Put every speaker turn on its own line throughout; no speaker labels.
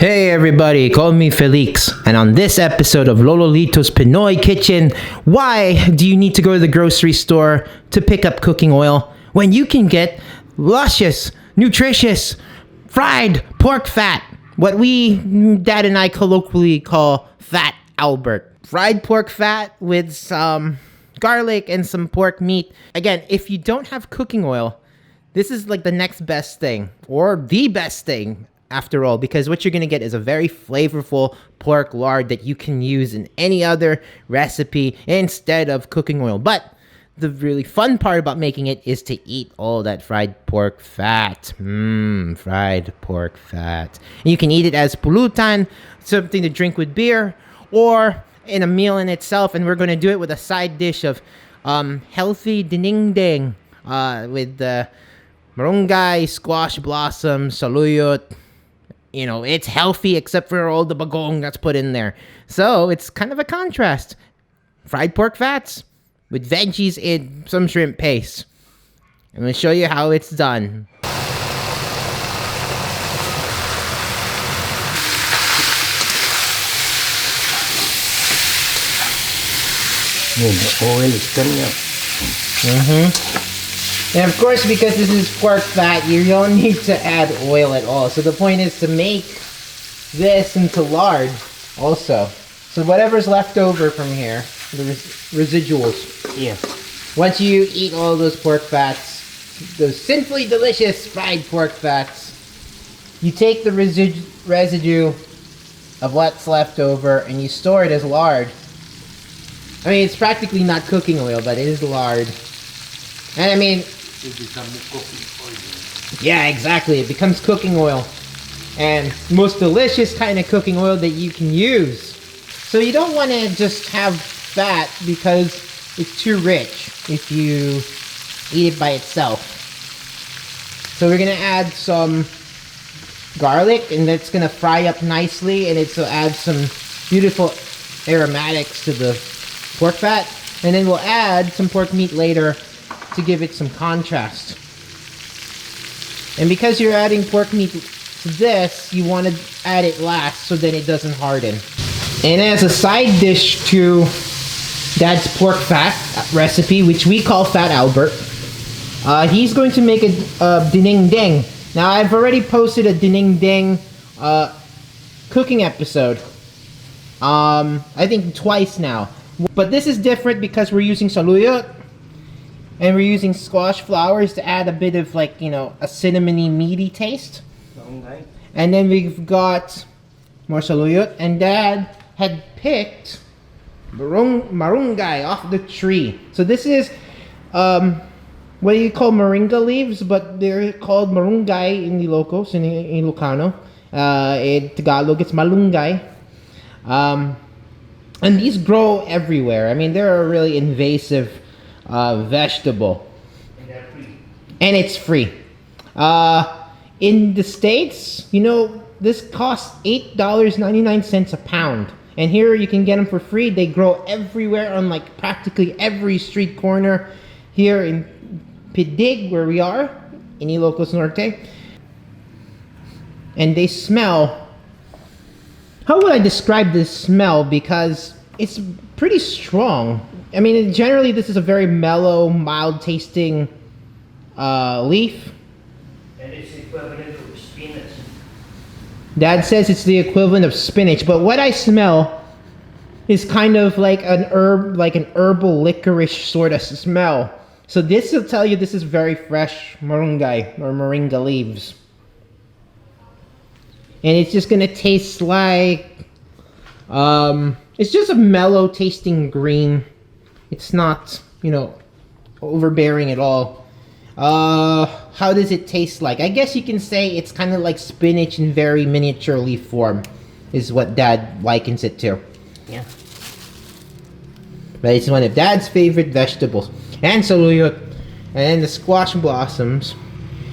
Hey everybody, call me Félix, and on this episode of Lolo Lito's Pinoy Kitchen, why do you need to go to the grocery store to pick up cooking oil when you can get luscious, nutritious, fried pork fat? What Dad and I colloquially call Fat Albert. Fried pork fat with some garlic and some pork meat. Again, if you don't have cooking oil, this is like the next best thing, or the best thing after all, because what you're going to get is a very flavorful pork lard that you can use in any other recipe instead of cooking oil. But the really fun part about making it is to eat all that fried pork fat. Fried pork fat. And you can eat it as pulutan, something to drink with beer, or in a meal in itself. And we're going to do it with a side dish of healthy dinengdeng with marunggay, squash blossom, saluyot. You know, it's healthy except for all the bagong that's put in there. So it's kind of a contrast. Fried pork fats with veggies in some shrimp paste. I'm going to show you how it's done.
The oil is coming up.
And of course, because this is pork fat, you don't need to add oil at all. So the point is to make this into lard also. So whatever's left over from here, the residuals.
Yes.
Once you eat all those pork fats, those sinfully delicious fried pork fats, you take the residue of what's left over and you store it as lard. I mean, it's practically not cooking oil, but it is lard. And I mean,
It becomes cooking oil.
yeah, exactly. It becomes cooking oil. And most delicious kind of cooking oil that you can use. So you don't want to just have fat because it's too rich if you eat it by itself. So we're going to add some garlic, and that's going to fry up nicely, and it'll add some beautiful aromatics to the pork fat. And then we'll add some pork meat later to give it some contrast. And because you're adding pork meat to this, you want to add it last so that it doesn't harden. And as a side dish to Dad's pork fat recipe, which we call Fat Albert, he's going to make a dinengdeng. Now, I've already posted a dinengdeng cooking episode. I think twice now. But this is different because we're using saluyot. And we're using squash flowers to add a bit of, like, you know, a cinnamony, meaty taste.
Okay.
And then we've got more saluyot. And Dad had picked marunggay off the tree. So this is, what do you call moringa leaves? But they're called marunggay in Ilocos, in Ilocano. In Tagalog, it's malunggay. And these grow everywhere. I mean, they're a really invasive vegetable, and it's free. In the States, you know, this costs $8.99 a pound, and here you can get them for free. They grow everywhere on like practically every street corner here in Pidig, where we are in Ilocos Norte, and they smell. How would I describe this smell? Because it's pretty strong. I mean, generally, this is a very mellow, mild-tasting leaf.
And it's equivalent to spinach.
Dad says it's the equivalent of spinach, but what I smell is kind of like an herb, like an herbal licorice sort of smell. So this will tell you this is very fresh marunggay or moringa leaves. And it's just gonna taste like, it's just a mellow-tasting green. It's not, you know, overbearing at all. How does it taste like? I guess you can say it's kind of like spinach in very miniature leaf form, is what Dad likens it to.
Yeah.
But it's one of Dad's favorite vegetables. And saluyot. And the squash blossoms.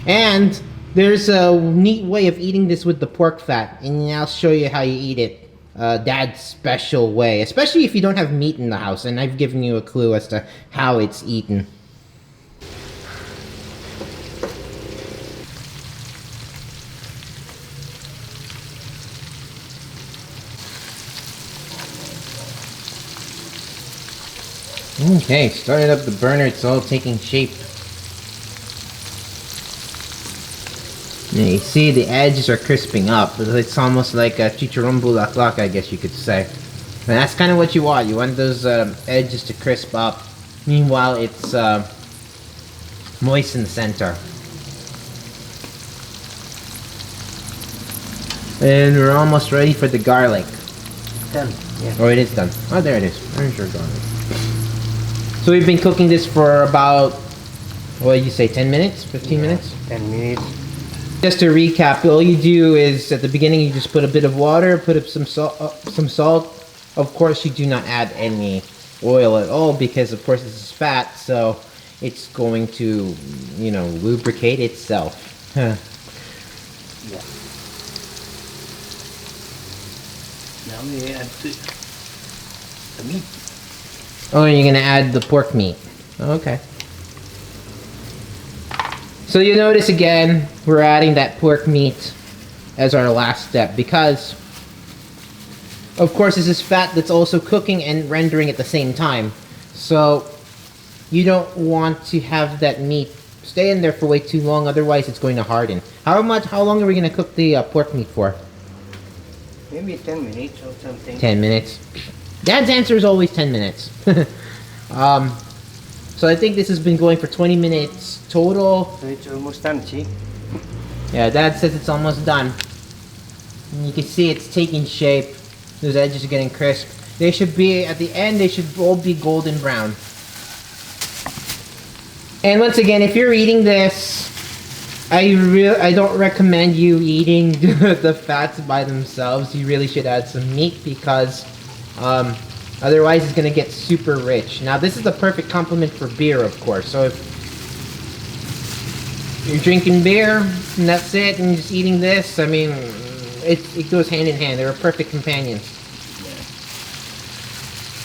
And there's a neat way of eating this with the pork fat. And I'll show you how you eat it. Dad's special way, especially if you don't have meat in the house, and I've given you a clue as to how it's eaten. Okay, started up the burner. It's all taking shape. Now you see the edges are crisping up. It's almost like a chicharron bulaklak, I guess you could say. And that's kind of what you want. You want those edges to crisp up. Meanwhile, it's moist in the center. And we're almost ready for the garlic.
Done. Yeah.
Oh, it is done. Oh, there it is. There's your garlic. So we've been cooking this for about, what did you say, 10 minutes? 15 minutes?
10 minutes.
Just to recap, all you do is at the beginning you just put a bit of water, put up some salt. Of course, you do not add any oil at all because, of course, this is fat, so it's going to, you know, lubricate itself.
Yeah. Now we add the meat.
Oh, and you're gonna add the pork meat. Okay. So you notice again, we're adding that pork meat as our last step because, of course, this is fat that's also cooking and rendering at the same time. So you don't want to have that meat stay in there for way too long, otherwise it's going to harden. How long are we gonna cook the pork meat for?
Maybe 10 minutes or something.
10 minutes. Dad's answer is always 10 minutes. So I think this has been going for 20 minutes total.
So it's almost done, see?
Yeah, Dad says it's almost done. And you can see it's taking shape. Those edges are getting crisp. They should be, at the end, they should all be golden brown. And once again, if you're eating this, I don't recommend you eating the fats by themselves. You really should add some meat because otherwise it's going to get super rich. Now this is the perfect complement for beer, of course. So if you're drinking beer and that's it and you're just eating this, I mean, it goes hand in hand. They're perfect companions.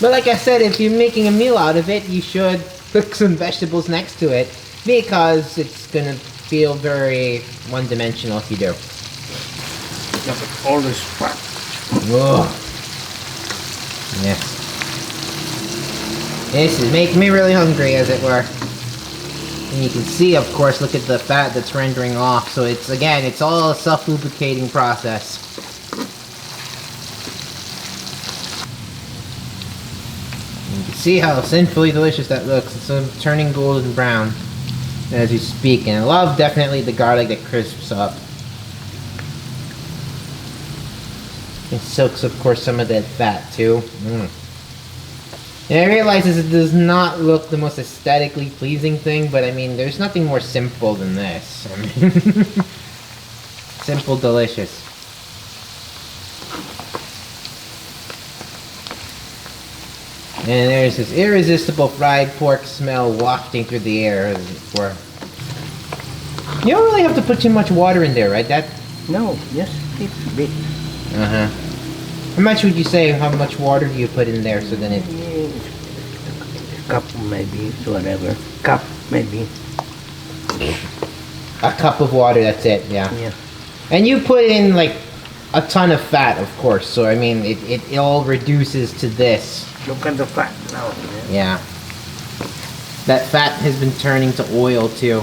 But like I said, if you're making a meal out of it, you should cook some vegetables next to it because it's going to feel very one-dimensional if you do.
Look at all this fat.
Whoa. Yes. This is making me really hungry, as it were. And you can see, of course, look at the fat that's rendering off. So it's, again, it's all a self-lubricating process. You can see how sinfully delicious that looks. It's turning golden brown as you speak. And I love definitely the garlic that crisps up. It soaks, of course, some of that fat too. And I realize it does not look the most aesthetically pleasing thing, but I mean, there's nothing more simple than this. I mean, simple, delicious. And there's this irresistible fried pork smell wafting through the air, as it were. You don't really have to put too much water in there, right?
No, just a bit.
Uh-huh. How much would you say, how much water do you put in there so then it...
A cup maybe, whatever. Cup maybe.
A cup of water, that's it, yeah.
Yeah.
And you put in like a ton of fat, of course, so I mean, it all reduces to this.
Look at the fat now.
Yeah. That fat has been turning to oil too.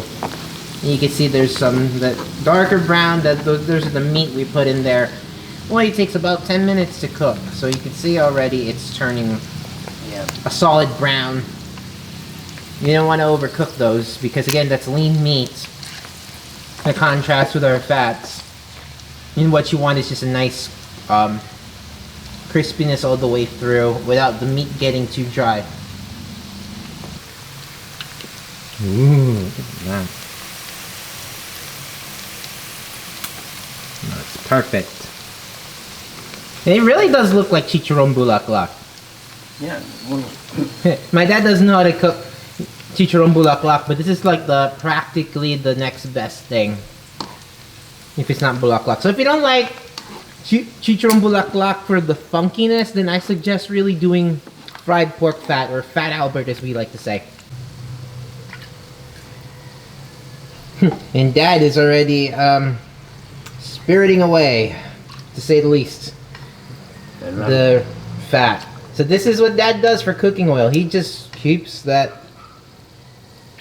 And you can see there's some that darker brown, those are the meat we put in there. Only takes about 10 minutes to cook, so you can see already it's turning a solid brown. You don't want to overcook those because again, that's lean meat. The contrast with our fats. And what you want is just a nice crispiness all the way through without the meat getting too dry. Ooh, look at that. That's perfect. And it really does look like chicharron bulaklak.
Yeah.
My dad doesn't know how to cook chicharron bulaklak, but this is like practically the next best thing. If it's not bulaklak. So if you don't like chicharron bulaklak for the funkiness, then I suggest really doing fried pork fat, or fat Albert as we like to say. And Dad is already spiriting away, to say the least, the fat. So this is what Dad does for cooking oil. He just keeps that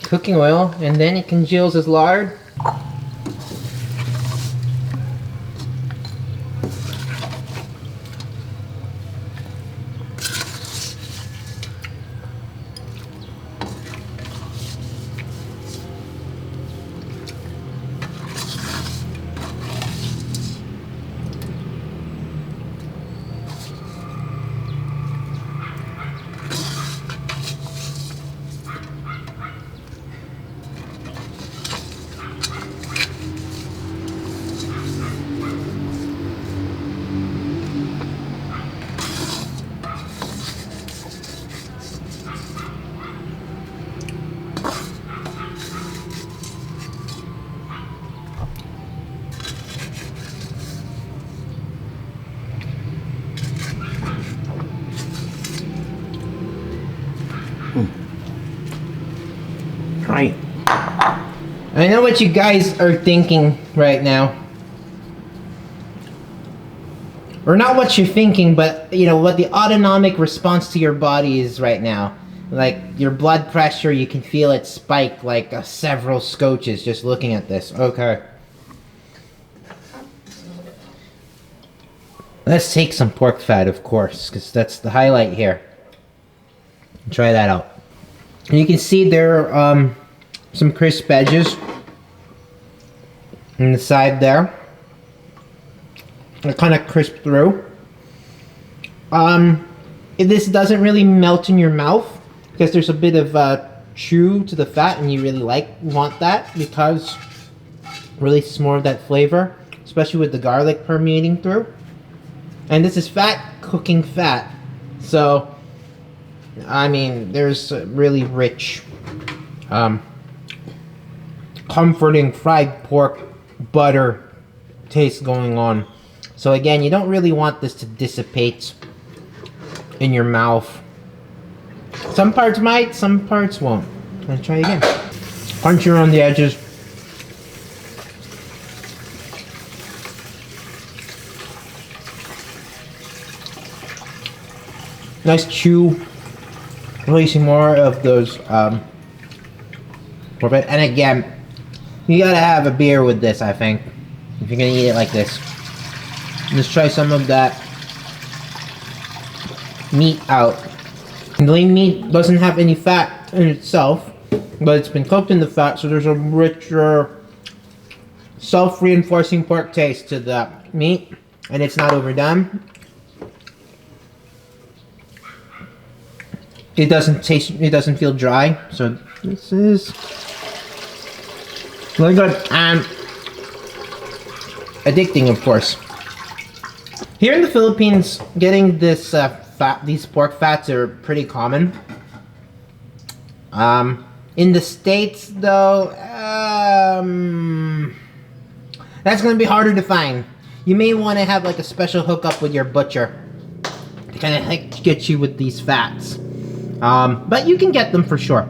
cooking oil, and then it congeals as lard.
Right.
I know what you guys are thinking right now. Or not what you're thinking, but you know what the autonomic response to your body is right now. Like your blood pressure, you can feel it spike like several scotches just looking at this. Okay. Let's take some pork fat, of course, because that's the highlight here. Try that out. And you can see there are some crisp edges on the side there. They're kind of crisp through. This doesn't really melt in your mouth because there's a bit of chew to the fat, and you really want that because it releases more of that flavor, especially with the garlic permeating through. And this is fat cooking fat, so I mean there's a really rich, comforting fried pork butter taste going on. So again, you don't really want this to dissipate in your mouth. Some parts might, some parts won't. Let's try again. Punch around the edges. Nice chew, releasing more of those and again, you gotta have a beer with this, I think, if you're gonna eat it like this. Let's try some of that meat out. And the lean meat doesn't have any fat in itself, but it's been cooked in the fat, so there's a richer, self-reinforcing pork taste to the meat, and it's not overdone. It doesn't feel dry, so this is really good and addicting, of course. Here in the Philippines, getting this these pork fats are pretty common. In the States, though, that's gonna be harder to find. You may want to have like a special hookup with your butcher to kind of like get you with these fats. But you can get them for sure.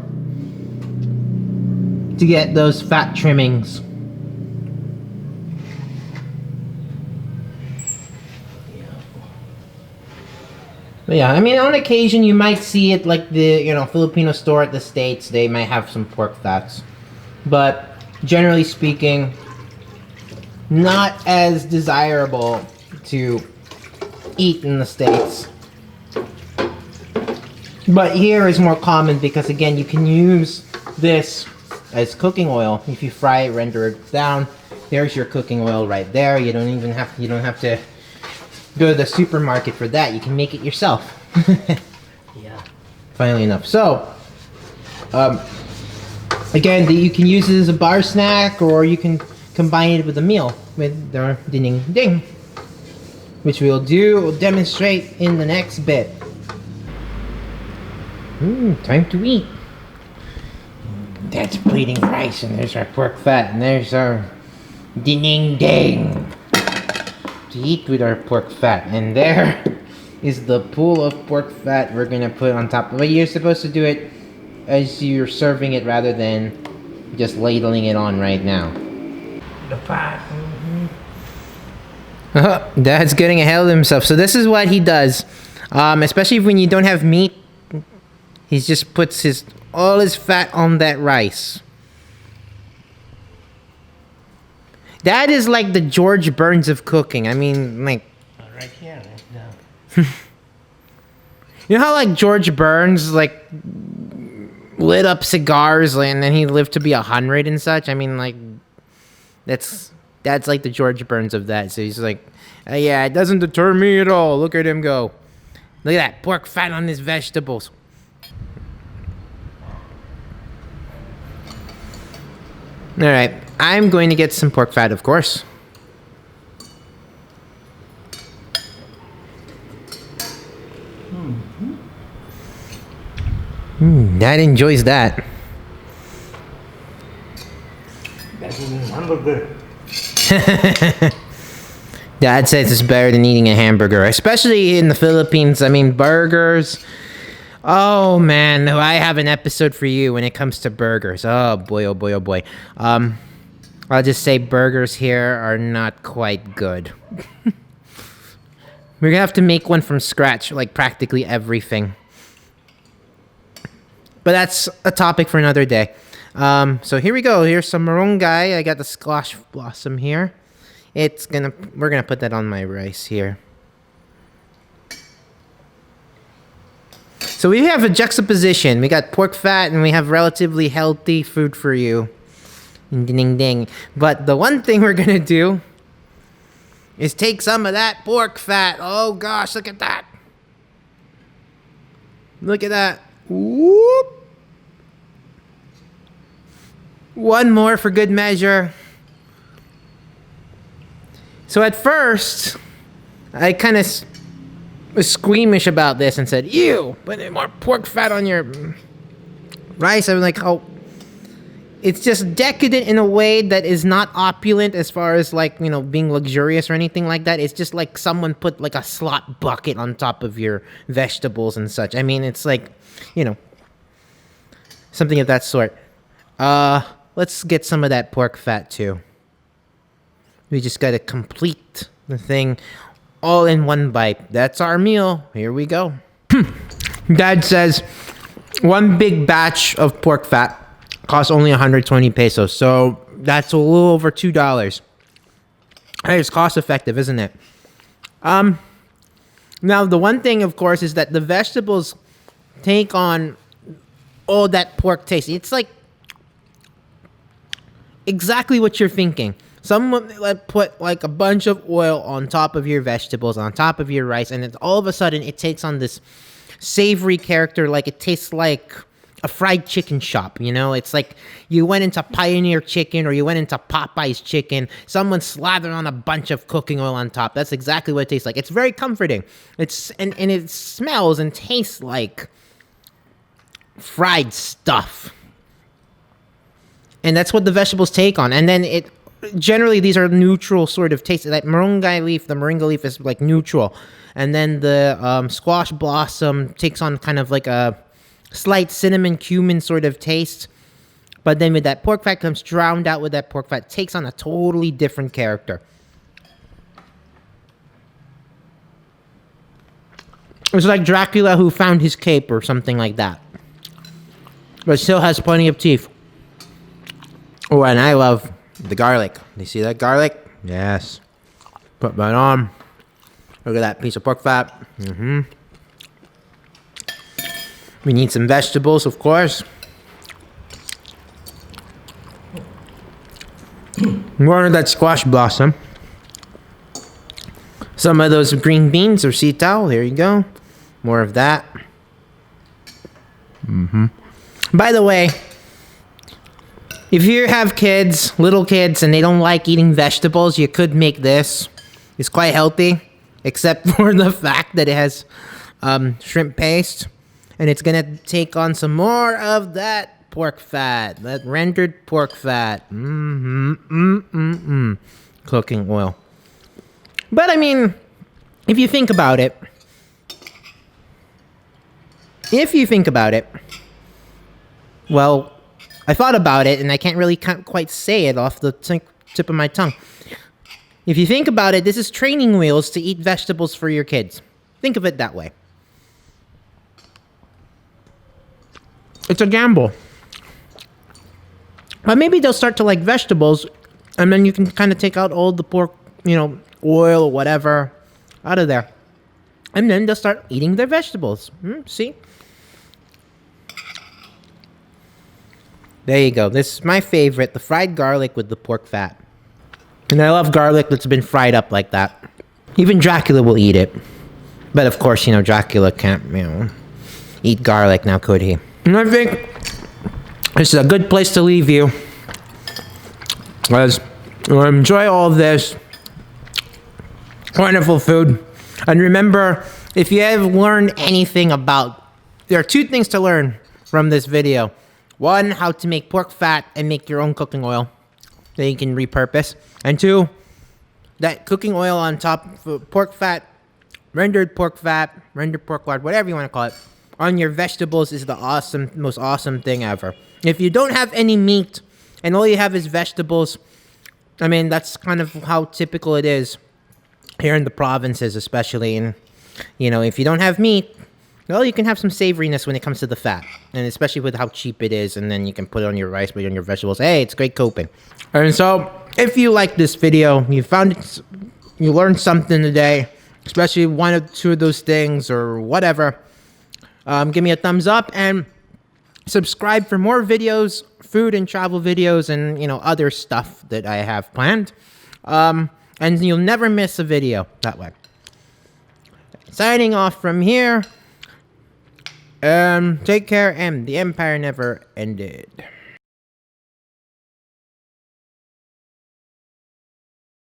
To get those fat trimmings. But yeah, I mean, on occasion you might see it like the, Filipino store at the States. They might have some pork fats. But generally speaking, not as desirable to eat in the States. But here is more common because, again, you can use this as cooking oil. If you fry it, render it down, there's your cooking oil right there. You don't have to go to the supermarket for that. You can make it yourself.
Yeah.
Finally enough. So, again, you can use it as a bar snack, or you can combine it with a meal with the dinengdeng, which we'll demonstrate in the next bit. Time to eat. That's bleeding rice, and there's our pork fat, and there's our dinengdeng to eat with our pork fat. And there is the pool of pork fat we're gonna put on top. But you're supposed to do it as you're serving it rather than just ladling it on right now.
The fat.
Dad's getting ahead of himself. So this is what he does, especially when you don't have meat He just puts all his fat on that rice. That is like the George Burns of cooking. I mean, like,
Right here. No.
you know how like George Burns like lit up cigars and then he lived to be 100 and such? I mean, like, that's like the George Burns of that. So he's like, yeah, it doesn't deter me at all. Look at him go. Look at that pork fat on his vegetables. All right, I'm going to get some pork fat, of course. Dad enjoys that.
That is hamburger.
Dad says it's better than eating a hamburger, especially in the Philippines. I mean, burgers. Oh man, I have an episode for you when it comes to burgers. Oh boy, oh boy, oh boy. I'll just say burgers here are not quite good. We're gonna have to make one from scratch, like practically everything. But that's a topic for another day. So here we go. Here's some marunggay. I got the squash blossom here. We're gonna put that on my rice here. So we have a juxtaposition. We got pork fat and we have relatively healthy food for you. Dinengdeng. But the one thing we're gonna do is take some of that pork fat. Oh gosh, look at that. Look at that. Whoop. One more for good measure. So at first, I kind of was squeamish about this and said, ew, put more pork fat on your rice. I was like, oh, it's just decadent in a way that is not opulent as far as like, you know, being luxurious or anything like that. It's just like someone put like a slot bucket on top of your vegetables and such. I mean, it's like, you know, something of that sort. Let's get some of that pork fat too. We just gotta complete the thing all in one bite. That's our meal. Here we go. Dad says one big batch of pork fat costs only 120 pesos. So that's a little over $2. Hey, it's cost effective, isn't it? Now the one thing, of course, is that the vegetables take on all that pork taste. It's like exactly what you're thinking. Someone put like a bunch of oil on top of your vegetables, on top of your rice, and all of a sudden it takes on this savory character. Like it tastes like a fried chicken shop, you know? It's like you went into Pioneer Chicken or you went into Popeye's Chicken. Someone slathered on a bunch of cooking oil on top. That's exactly what it tastes like. It's very comforting. And it smells and tastes like fried stuff. And that's what the vegetables take on. And then generally these are neutral sort of taste. That marunggay leaf, the moringa leaf is like neutral. And then the squash blossom takes on kind of like a slight cinnamon cumin sort of taste. But then with that pork fat comes drowned out with that pork fat, takes on a totally different character. It's like Dracula who found his cape or something like that. But still has plenty of teeth. Oh, and I love the garlic. You see that garlic? Yes. Put that on. Look at that piece of pork fat. We need some vegetables, of course. More of that squash blossom. Some of those green beans or sitaw. There you go. More of that. By the way, if you have kids, little kids, and they don't like eating vegetables, you could make this. It's quite healthy, except for the fact that it has shrimp paste. And it's going to take on some more of that pork fat, that rendered pork fat. Cooking oil. But I mean, if you think about it, well, I thought about it, and I can't quite say it off the tip of my tongue. If you think about it, this is training wheels to eat vegetables for your kids. Think of it that way. it's a gamble. But maybe they'll start to like vegetables, and then you can kind of take out all the pork, oil or whatever out of there. And then they'll start eating their vegetables. See? There you go. This is my favorite, the fried garlic with the pork fat. And I love garlic that's been fried up like that. Even Dracula will eat it. But of course, Dracula can't, eat garlic now, could he? And I think this is a good place to leave you. As enjoy all of this wonderful food. And remember, if you have learned anything there are 2 things to learn from this video. 1, how to make pork fat and make your own cooking oil that you can repurpose. And 2, that cooking oil on top of pork fat, rendered pork lard, whatever you want to call it, on your vegetables is the most awesome thing ever. If you don't have any meat and all you have is vegetables, I mean, that's kind of how typical it is here in the provinces, especially. And, if you don't have meat, well, you can have some savoriness when it comes to the fat. And especially with how cheap it is. And then you can put it on your rice, put it on your vegetables. Hey, it's great coping. And so, if you like this video, you learned something today, especially 1 or 2 of those things or whatever, give me a thumbs up and subscribe for more videos, food and travel videos, and other stuff that I have planned. And you'll never miss a video that way. Signing off from here. Take care, and the empire never ended.